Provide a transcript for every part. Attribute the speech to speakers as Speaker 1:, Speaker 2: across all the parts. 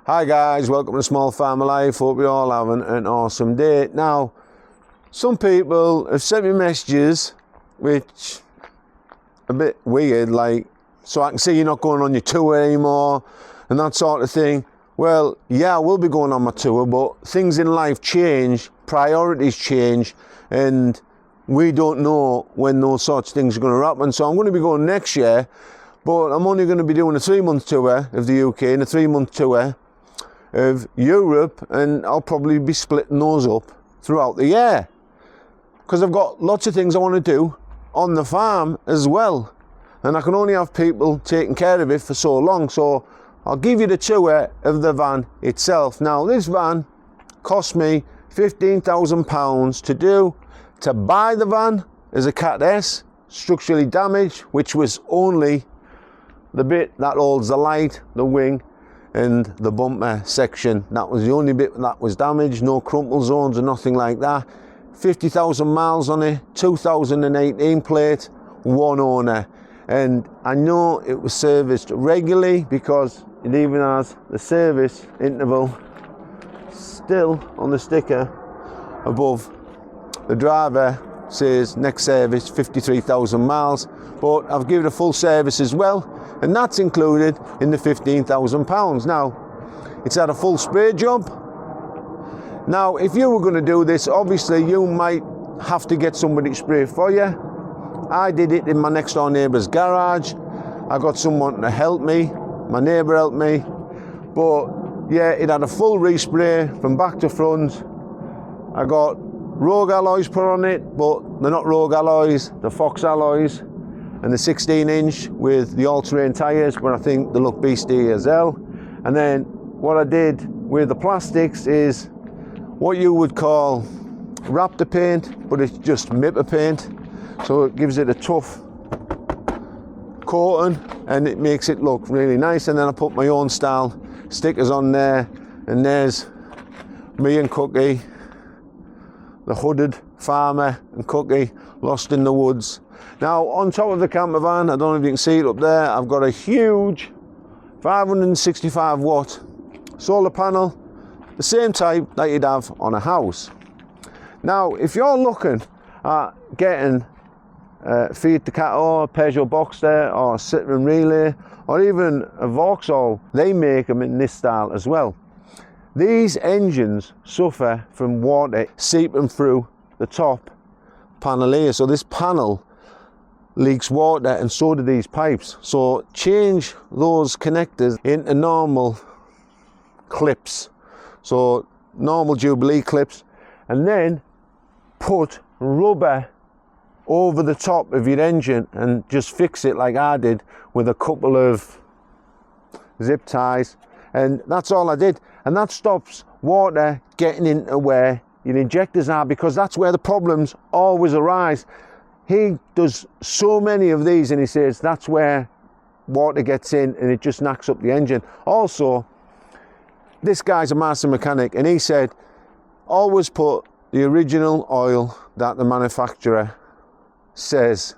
Speaker 1: Hi guys, welcome to Small Farmer Life. Hope you're all having an awesome day. Now, some people have sent me messages which are a bit weird, like, so I can see you're not going on your tour anymore and that sort of thing. Well, yeah, I will be going on my tour, but things in life change, priorities change, and we don't know when those sorts of things are going to happen. So I'm going to be going next year, but I'm only going to be doing a 3-month tour of the UK and a 3-month tour of Europe, and I'll probably be splitting those up throughout the year because I've got lots of things I want to do on the farm as well, and I can only have people taking care of it for so long. So I'll give you the tour of the van itself. Now, this van cost me £15,000 to do. To buy the van as a Cat S, structurally damaged, which was only the bit that holds the light, the wing and the bumper section. That was the only bit that was damaged, no crumple zones or nothing like that. 50,000 miles on it, 2018 plate, one owner. And I know it was serviced regularly because it even has the service interval still on the sticker above the driver. Says next service 53,000 miles, but I've given a full service as well, and that's included in the £15,000. Now, it's had a full spray job. Now, if you were going to do this, obviously you might have to get somebody to spray for you. I did it in my next door neighbour's garage. I got someone to help me. My neighbour helped me, but yeah, it had a full respray from back to front. I got Rogue alloys put on it, but they're not Rogue alloys, they're Fox alloys, and the 16-inch with the all-terrain tyres, but I think they look beastly as hell. And then what I did with the plastics is what you would call Raptor paint, but it's just Mipper paint, so it gives it a tough coating and it makes it look really nice. And then I put my own style stickers on there, and there's me and Cookie, the hooded farmer, and Cookie lost in the woods. Now, on top of the camper van, I don't know if you can see it up there, I've got a huge 565 watt solar panel, the same type that you'd have on a house. Now, if you're looking at getting Fiat Ducato, Peugeot Boxster or Citroen Relay, or even a Vauxhall, they make them in this style as well. These engines suffer from water seeping through the top panel here. So this panel leaks water, and so do these pipes. So change those connectors into normal clips. So normal Jubilee clips, and then put rubber over the top of your engine and just fix it like I did with a couple of zip ties. And that's all I did. And that stops water getting into where your injectors are, because that's where the problems always arise. He does so many of these and he says that's where water gets in and it just knocks up the engine. Also, this guy's a master mechanic, and he said always put the original oil that the manufacturer says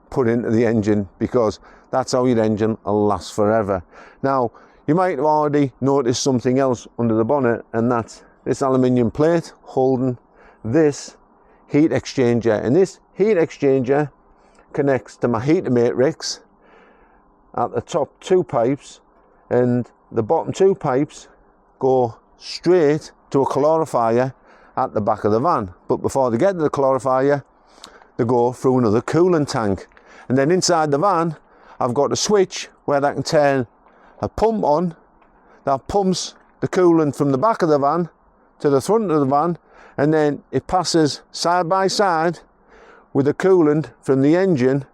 Speaker 1: put into the engine, because that's how your engine will last forever. Now, you might have already noticed something else under the bonnet, and that's this aluminium plate holding this heat exchanger. And this heat exchanger connects to my heater matrix at the top 2 pipes, and the bottom 2 pipes go straight to a calorifier at the back of the van. But before they get to the calorifier, they go through another coolant tank. And then inside the van, I've got a switch where I can turn a pump on that pumps the coolant from the back of the van to the front of the van, and then it passes side by side with the coolant from the engine,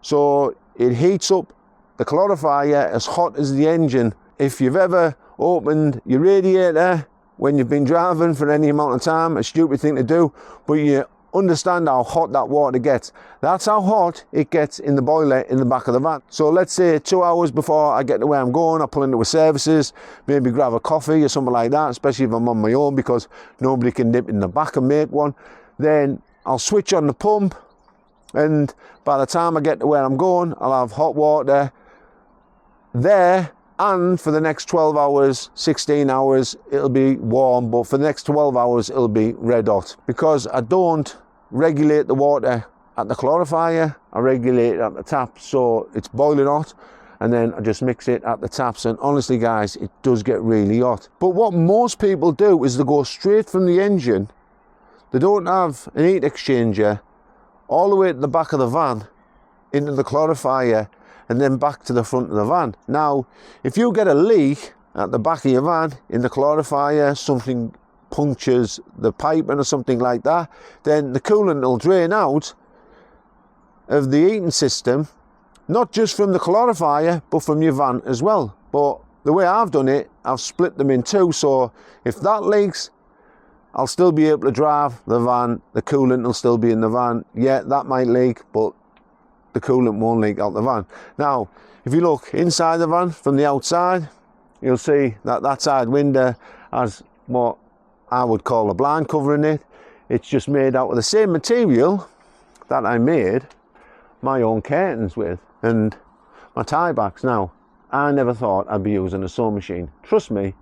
Speaker 1: so it heats up the calorifier as hot as the engine. If you've ever opened your radiator when you've been driving for any amount of time, a stupid thing to do, but you understand how hot that water gets. That's how hot it gets in the boiler in the back of the van. So let's say 2 hours before I get to where I'm going, I pull into a services, maybe grab a coffee or something like that, especially if I'm on my own, because nobody can nip in the back and make one. Then I'll switch on the pump, and by the time I get to where I'm going, I'll have hot water there and for the next 12 hours, 16 hours, it'll be warm, but for the next 12 hours, it'll be red hot. Because I don't regulate the water at the clarifier, I regulate it at the tap, so it's boiling hot, and then I just mix it at the taps, and honestly guys, it does get really hot. But what most people do is they go straight from the engine, they don't have an heat exchanger, all the way to the back of the van, into the clarifier, and then back to the front of the van. Now, if you get a leak at the back of your van, in the clarifier, something punctures the piping or something like that, then the coolant will drain out of the heating system, not just from the clarifier, but from your van as well. But the way I've done it, I've split them in two, so if that leaks, I'll still be able to drive the van, the coolant will still be in the van. Yeah, that might leak, but the coolant won't leak out the van. Now, if you look inside the van from the outside, you'll see that that side window has what I would call a blind cover in it. It's just made out of the same material that I made my own curtains with and my tie backs. Now, I never thought I'd be using a sewing machine. Trust me,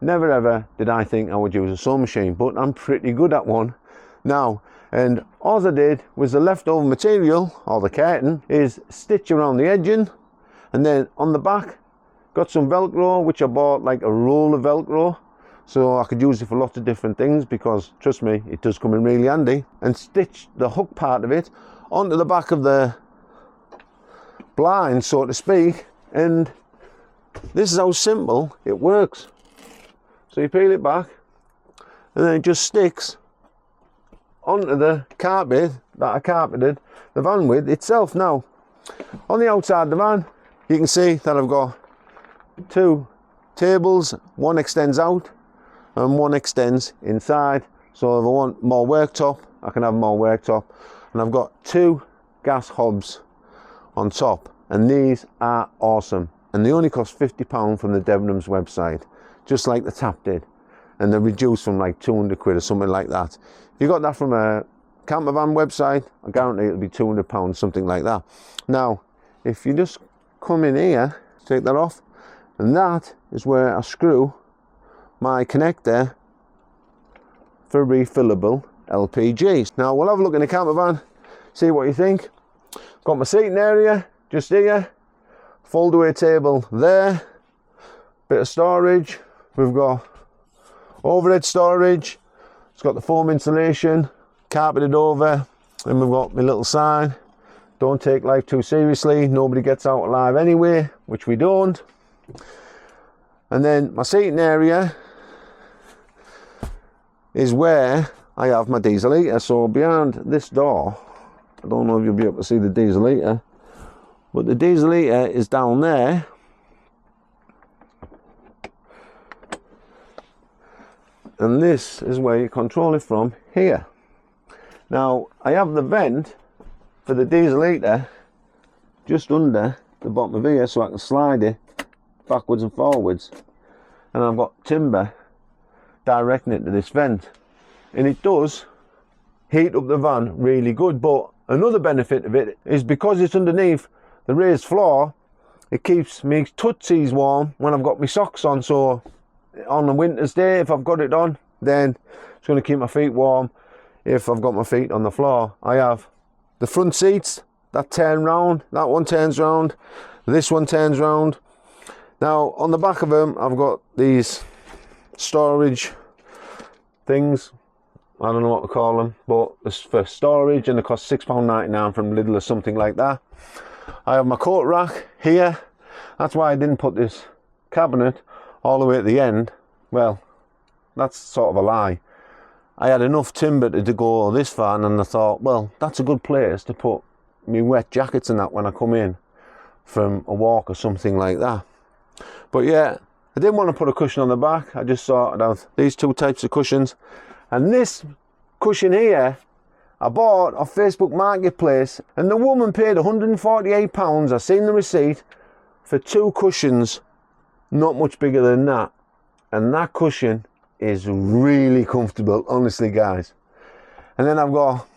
Speaker 1: never ever did I think I would use a sewing machine, but I'm pretty good at one now. And all I did was the leftover material, or the curtain, is stitch around the edging, and then on the back, got some Velcro, which I bought like a roll of Velcro, so I could use it for lots of different things, because trust me, it does come in really handy, and stitch the hook part of it onto the back of the blind, so to speak, and this is how simple it works. So you peel it back, and then it just sticks onto the carpet that I carpeted the van with itself. Now, on the outside of the van, you can see that I've got two tables. One extends out and one extends inside. So if I want more worktop, I can have more worktop. And I've got two gas hobs on top, and these are awesome. And they only cost £50 from the Debenhams website, just like the tap did. And they're reduced from like 200 quid or something like that. If you got that from a camper van website, I guarantee it'll be £200, something like that. Now, if you just come in here, take that off, and that is where I screw my connector for refillable LPGs. Now, we'll have a look in the camper van, see what you think. Got my seating area just here, fold away table there, bit of storage. We've got overhead storage. It's got the foam insulation, carpeted over, and we've got my little sign, don't take life too seriously, nobody gets out alive anyway, which we don't. And then my seating area is where I have my diesel heater. So behind this door, I don't know if you'll be able to see the diesel heater, but the diesel heater is down there. And this is where you control it from here. Now, I have the vent for the diesel heater just under the bottom of here, so I can slide it backwards and forwards. And I've got timber directing it to this vent. And it does heat up the van really good. But another benefit of it is because it's underneath the raised floor, it keeps me tootsies warm when I've got my socks on. So on a winter's day, if I've got it on, then it's going to keep my feet warm. If I've got my feet on the floor, I have the front seats that turn round, that one turns round, this one turns round. Now on the back of them, I've got these storage things, I don't know what to call them, but it's for storage, and they cost £6.99 from Lidl or something like that. I have my coat rack here. That's why I didn't put this cabinet all the way at the end. Well, that's sort of a lie. I had enough timber to go this far, and I thought, well, that's a good place to put me wet jackets and that when I come in from a walk or something like that. But yeah, I didn't want to put a cushion on the back. I just sorted out these two types of cushions. And this cushion here, I bought off Facebook Marketplace, and the woman paid £148. I seen the receipt for two cushions, not much bigger than that. And that cushion is really comfortable, honestly, guys. And then I've got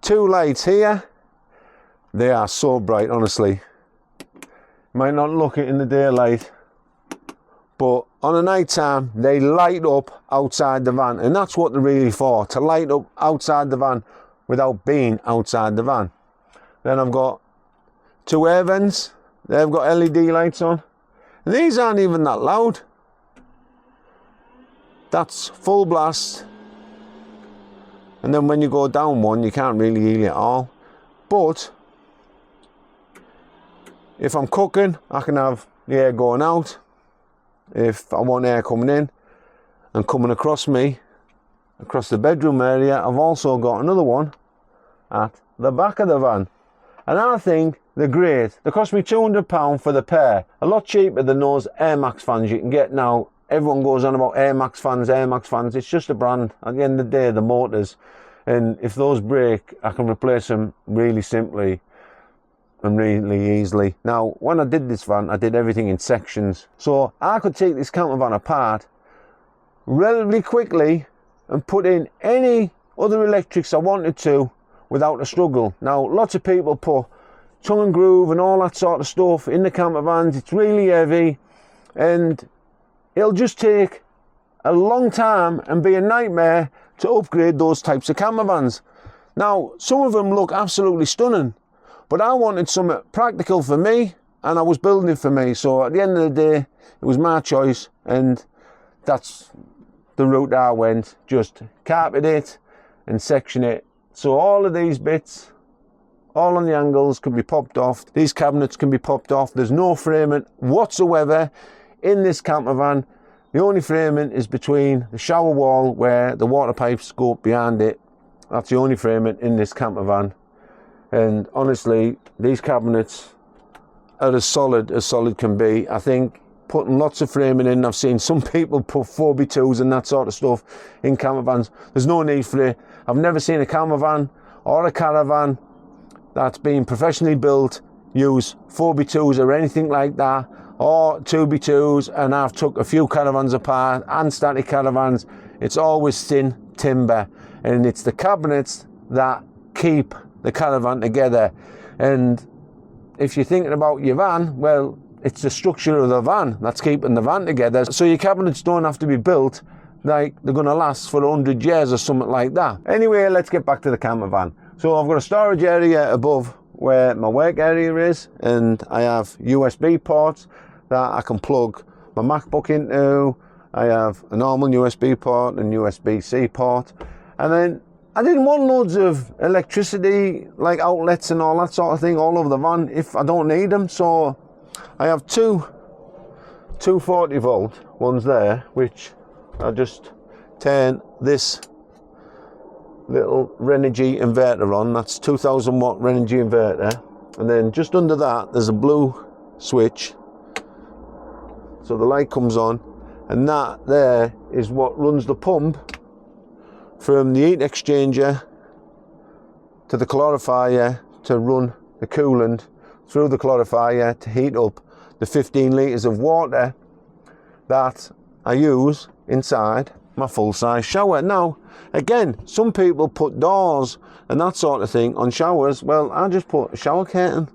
Speaker 1: two lights here. They are so bright, honestly. Might not look it in the daylight, but on a night time they light up outside the van, and that's what they're really for, to light up outside the van without being outside the van. Then I've got two air vents, they've got LED lights on, and these aren't even that loud. That's full blast, and then when you go down one you can't really hear it at all. But if I'm cooking, I can have the air going out. If I want air coming in and coming across me, across the bedroom area, I've also got another one at the back of the van. And I think they're great. They cost me £200 for the pair. A lot cheaper than those Air Max fans you can get now. Everyone goes on about Air Max fans, Air Max fans. It's just a brand. At the end of the day, the motors. And if those break, I can replace them really simply and really easily. Now, when I did this van, I did everything in sections. So I could take this camper van apart relatively quickly and put in any other electrics I wanted to without a struggle. Now, lots of people put tongue and groove and all that sort of stuff in the camper vans. It's really heavy and it'll just take a long time and be a nightmare to upgrade those types of camper vans. Now, some of them look absolutely stunning, but I wanted something practical for me and I was building it for me. So at the end of the day, it was my choice, and that's the route I went. Just carpet it and section it. So all of these bits, all on the angles, can be popped off. These cabinets can be popped off. There's no framing whatsoever in this camper van. The only framing is between the shower wall where the water pipes go up behind it. That's the only framing in this camper van. And honestly, these cabinets are as solid can be. I think putting lots of framing in, I've seen some people put 4x2s and that sort of stuff in camper vans. There's no need for it. I've never seen a camper van or a caravan that's been professionally built use 4x2s or anything like that, or 2x2s, and I've took a few caravans apart and static caravans. It's always thin timber, and it's the cabinets that keep the caravan together. And if you're thinking about your van, well, it's the structure of the van that's keeping the van together. So your cabinets don't have to be built like they're going to last for 100 years or something like that. Anyway, let's get back to the camper van. So I've got a storage area above where my work area is, and I have USB ports that I can plug my MacBook into. I have a normal USB port and USB-C port, and then I didn't want loads of electricity like outlets and all that sort of thing all over the van if I don't need them. So I have two 40 volt ones there, which I just turn this little Renogy inverter on. That's 2000 watt Renogy inverter, and then just under that there's a blue switch, so the light comes on, and that there is what runs the pump from the heat exchanger to the calorifier to run the coolant through the calorifier to heat up the 15 litres of water that I use inside my full-size shower. Now, again, some people put doors and that sort of thing on showers. Well, I just put a shower curtain.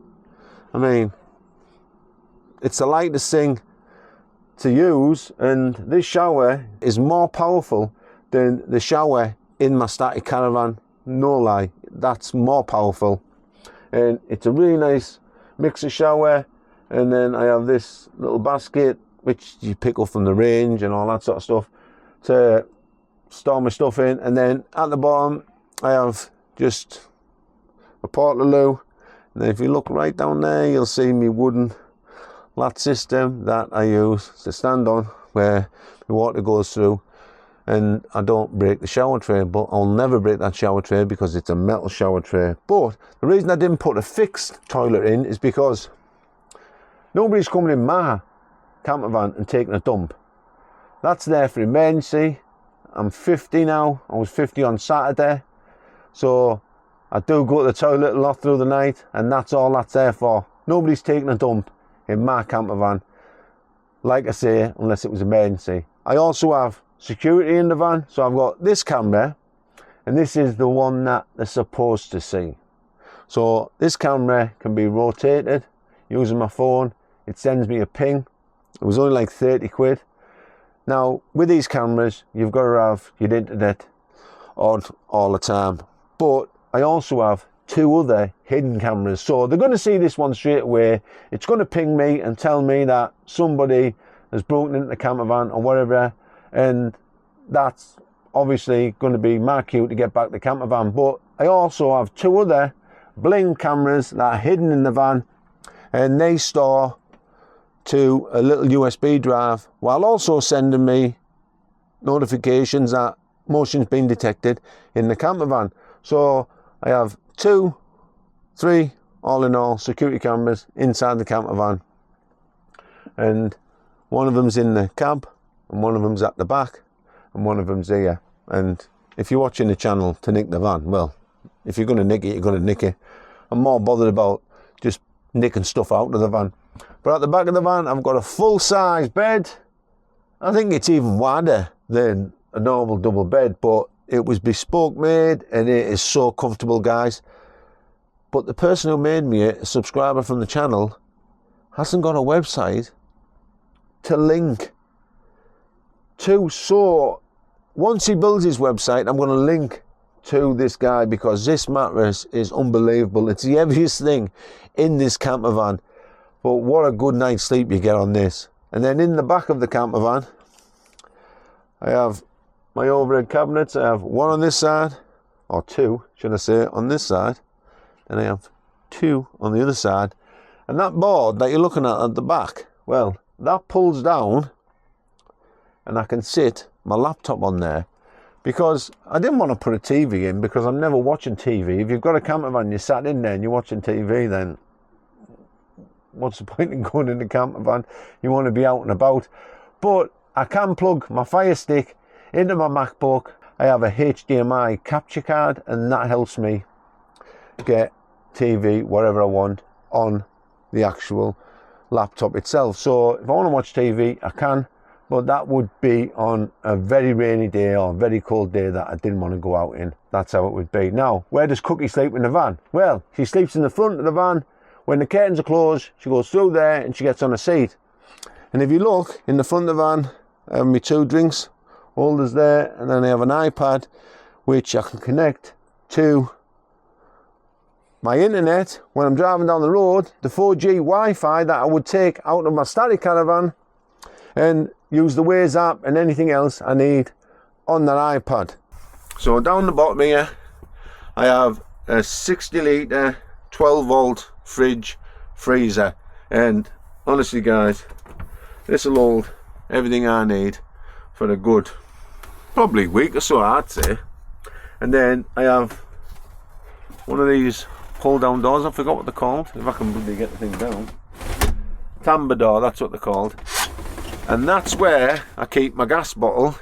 Speaker 1: I mean, it's the lightest thing to use, and this shower is more powerful than the shower in my static caravan. No lie, that's more powerful, and it's a really nice mixer shower. And then I have this little basket which you pick up from the range and all that sort of stuff to store my stuff in. And then at the bottom I have just a portaloo, and then if you look right down there you'll see my wooden lat system that I use to stand on where the water goes through. And I don't break the shower tray, but I'll never break that shower tray because it's a metal shower tray. But the reason I didn't put a fixed toilet in is because nobody's coming in my camper van and taking a dump. That's there for emergency. I'm 50 now. I was 50 on Saturday. So I do go to the toilet a lot through the night, and that's all that's there for. Nobody's taking a dump in my camper van, like I say, unless it was emergency. I also have security in the van. So I've got this camera, and this is the one that they're supposed to see. So this camera can be rotated using my phone. It sends me a ping. It was only like 30 quid. Now, with these cameras, you've got to have your internet on all the time. But I also have 2 other hidden cameras. So they're going to see this one straight away. It's going to ping me and tell me that somebody has broken into the camper van or whatever. And that's obviously going to be my cue to get back the camper van. But I also have 2 other bling cameras that are hidden in the van. And they store to a little USB drive while also sending me notifications that motion's been detected in the camper van. So I have 2, 3, all in all, security cameras inside the camper van. And one of them's in the cab, and one of them's at the back, and one of them's here. And if you're watching the channel to nick the van, well, if you're going to nick it, you're going to nick it. I'm more bothered about just nicking stuff out of the van. But at the back of the van, I've got a full-size bed. I think it's even wider than a normal double bed, but it was bespoke made and it is so comfortable, guys. But the person who made me a subscriber from the channel hasn't got a website to link to. So once he builds his website, I'm going to link to this guy, because this mattress is unbelievable. It's the heaviest thing in this camper van. But what a good night's sleep you get on this. And then in the back of the camper van, I have my overhead cabinets. I have one on this side, or 2, should I say, on this side. And I have 2 on the other side. And that board that you're looking at the back, well, that pulls down and I can sit my laptop on there. Because I didn't want to put a TV in, because I'm never watching TV. If you've got a camper van, you're sat in there and you're watching TV, then what's the point in going in the camper van? You want to be out and about. But I can plug my Fire Stick into my MacBook. I have a HDMI capture card, and that helps me get TV, whatever I want, on the actual laptop itself. So if I want to watch TV, I can, but that would be on a very rainy day or a very cold day that I didn't want to go out in. That's how it would be. Now, where does Cookie sleep in the van? Well, she sleeps in the front of the van. When the curtains are closed, she goes through there and she gets on a seat. And if you look in the front of the van, I have my 2 drinks holders there, and then I have an iPad which I can connect to my internet when I'm driving down the road, the 4G Wi-Fi that I would take out of my static caravan, and use the Waze app and anything else I need on that iPad. So down the bottom here, I have a 60 litre 12 volt fridge freezer, and honestly guys, this will hold everything I need for a good probably week or so, I'd say. And then I have one of these pull down doors. I forgot what they're called, if I can really get the thing down. Tambour door, that's what they're called. And that's where I keep my gas bottle.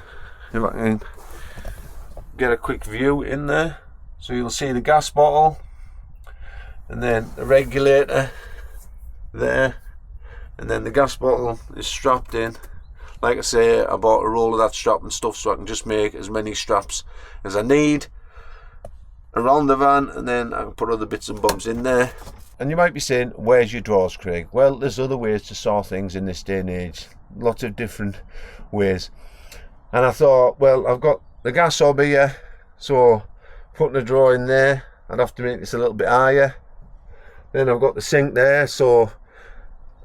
Speaker 1: If I can get a quick view in there, so you'll see the gas bottle, and then the regulator there, and then the gas bottle is strapped in. Like I say, I bought a roll of that strap and stuff so I can just make as many straps as I need around the van, and then I can put other bits and bobs in there. And you might be saying, where's your drawers, Craig? Well, there's other ways to store things in this day and age, lots of different ways. And I thought, well, I've got the gas hob here, so putting a drawer in there, I'd have to make this a little bit higher. Then I've got the sink there, so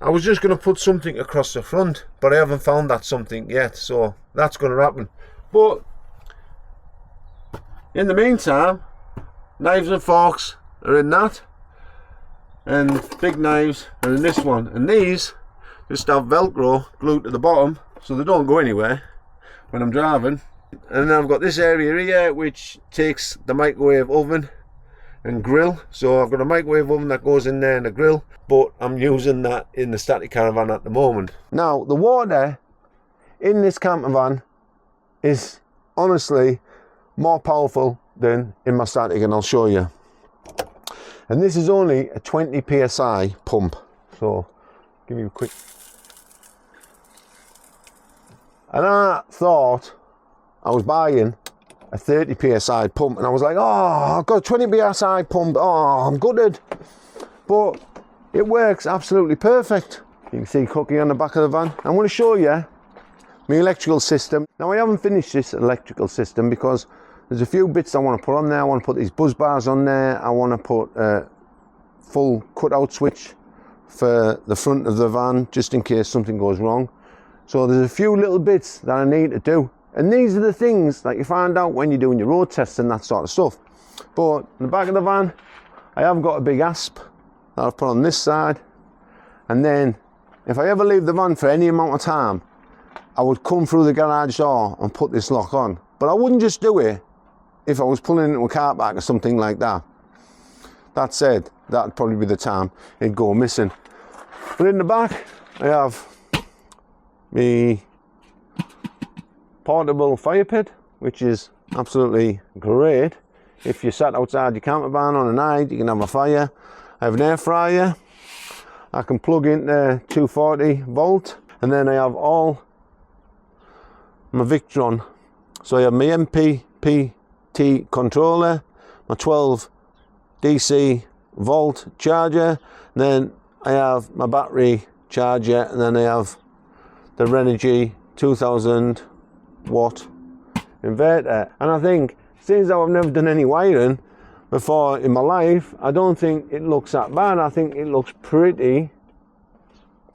Speaker 1: I was just going to put something across the front, but I haven't found that something yet, so that's going to happen. But in the meantime, knives and forks are in that, and big knives are in this one, and these just have Velcro glued to the bottom so they don't go anywhere when I'm driving. And then I've got this area here which takes the microwave oven and grill, so I've got a microwave oven that goes in there and a grill, but I'm using that in the static caravan at the moment. Now the water in this camper van is honestly more powerful than in my static, and I'll show you. And this is only a 20 psi pump, so give you a quick. And I thought I was buying a 30 psi pump, and I was like, oh, I've got a 20 psi pump, oh, I'm gutted. But it works absolutely perfect. You can see Cookie on the back of the van. I'm going to show you my electrical system. Now I haven't finished this electrical system because there's a few bits I want to put on there. I want to put these buzz bars on there. I want to put a full cutout switch for the front of the van just in case something goes wrong. So there's a few little bits that I need to do. And these are the things that you find out when you're doing your road tests and that sort of stuff. But in the back of the van, I have got a big asp that I've put on this side. And then if I ever leave the van for any amount of time, I would come through the garage door and put this lock on. But I wouldn't just do it if I was pulling into a car park or something like that. That said, that'd probably be the time it'd go missing. But in the back, I have the portable fire pit, which is absolutely great. If you sat outside your camper van on a night, you can have a fire. I have an air fryer. I can plug into 240 volt, and then I have all my Victron. So I have my MPPT controller, my 12 DC volt charger, and then I have my battery charger, and then I have the Renogy 2000 watt inverter. And I think, since I've never done any wiring before in my life, I don't think it looks that bad. I think it looks pretty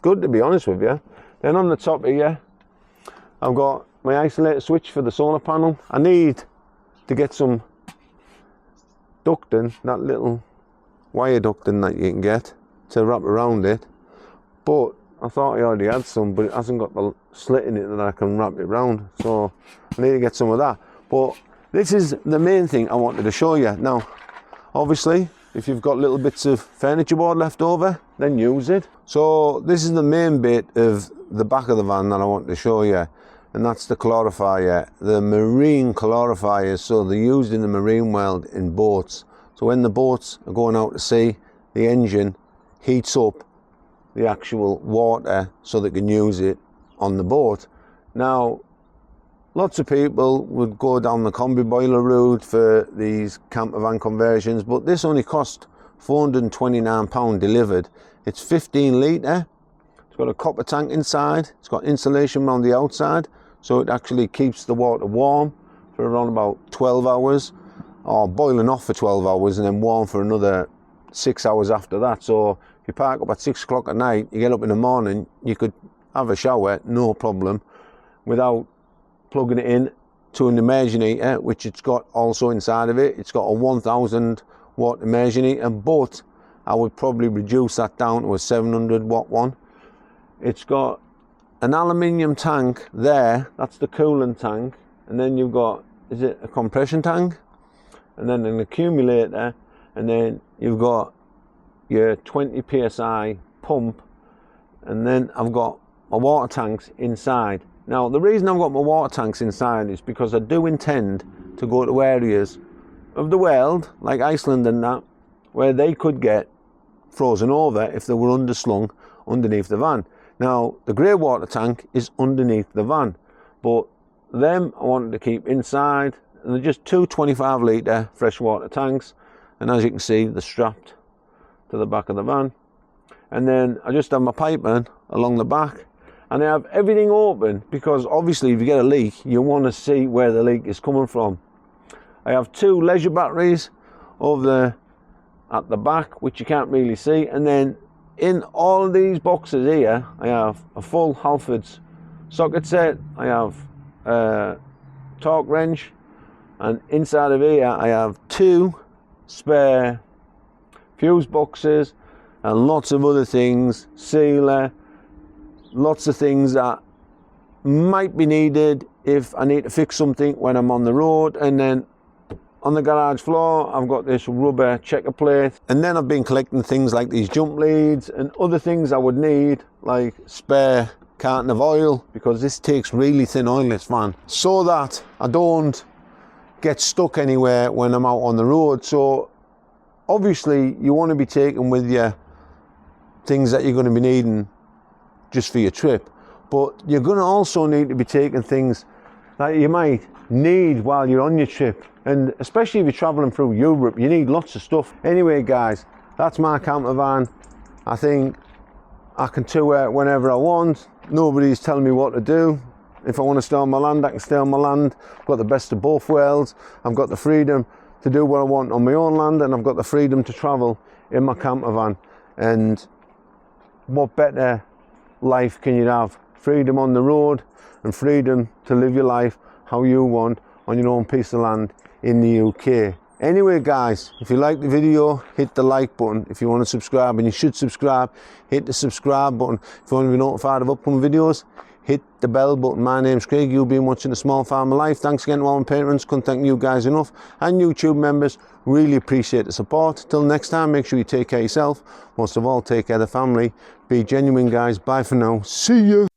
Speaker 1: good, to be honest with you. Then on the top here, I've got my isolator switch for the solar panel. I need to get some ducting, that little wire ducting that you can get to wrap around it. But I thought I already had some, but it hasn't got the slit in it that I can wrap it around. So I need to get some of that. But this is the main thing I wanted to show you. Now, obviously, if you've got little bits of furniture board left over, then use it. So this is the main bit of the back of the van that I want to show you. And that's the calorifier, the marine calorifiers. So they're used in the marine world in boats. So when the boats are going out to sea, the engine heats up the actual water so they can use it on the boat. Now, lots of people would go down the combi boiler route for these camper van conversions, but this only cost £429 delivered. It's 15 litre. It's got a copper tank inside. It's got insulation around the outside, so it actually keeps the water warm for around about 12 hours, or boiling off for 12 hours and then warm for another 6 hours after that. So if you park up at 6 o'clock at night, you get up in the morning, you could have a shower, no problem, without plugging it in to an immersion heater, which it's got also inside of it. It's got a 1000 watt immersion heater, but I would probably reduce that down to a 700 watt one. It's got an aluminium tank there, that's the coolant tank, and then you've got, is it a compression tank? And then an accumulator, and then you've got your 20 psi pump, and then I've got my water tanks inside. Now, the reason I've got my water tanks inside is because I do intend to go to areas of the world, like Iceland and that, where they could get frozen over if they were underslung underneath the van. Now, the grey water tank is underneath the van, but them I wanted to keep inside, and they're just two 25 litre freshwater tanks, and as you can see, they're strapped to the back of the van. And then I just have my piping along the back, and I have everything open because obviously if you get a leak, you want to see where the leak is coming from. I have two leisure batteries over there at the back, which you can't really see, and then in all of these boxes here, I have a full Halfords socket set, I have a torque wrench, and inside of here I have two spare fuse boxes and lots of other things, sealer, lots of things that might be needed if I need to fix something when I'm on the road. And then on the garage floor, I've got this rubber checker plate. And then I've been collecting things like these jump leads and other things I would need, like spare carton of oil, because this takes really thin oil, this van, so that I don't get stuck anywhere when I'm out on the road. So obviously you want to be taking with you things that you're going to be needing just for your trip, but you're going to also need to be taking things that you might need while you're on your trip, and especially if you're traveling through Europe, you need lots of stuff. Anyway guys, that's my camper van. I think I can tour it whenever I want. Nobody's telling me what to do. If I want to stay on my land, I can stay on my land. I've got the best of both worlds. I've got the freedom to do what I want on my own land, and I've got the freedom to travel in my camper van. And what better life can you have? Freedom on the road and freedom to live your life how you want on your own piece of land in the UK. Anyway guys, if you like the video, hit the like button. If you want to subscribe, and you should subscribe, hit the subscribe button. If you want to be notified of upcoming videos, hit the bell button. My name's Craig, you've been watching The Small Farmer Life. Thanks again to all my patrons, couldn't thank you guys enough, and YouTube members, really appreciate the support. Till next time, make sure you take care of yourself, most of all take care of the family. Be genuine guys, bye for now, see you.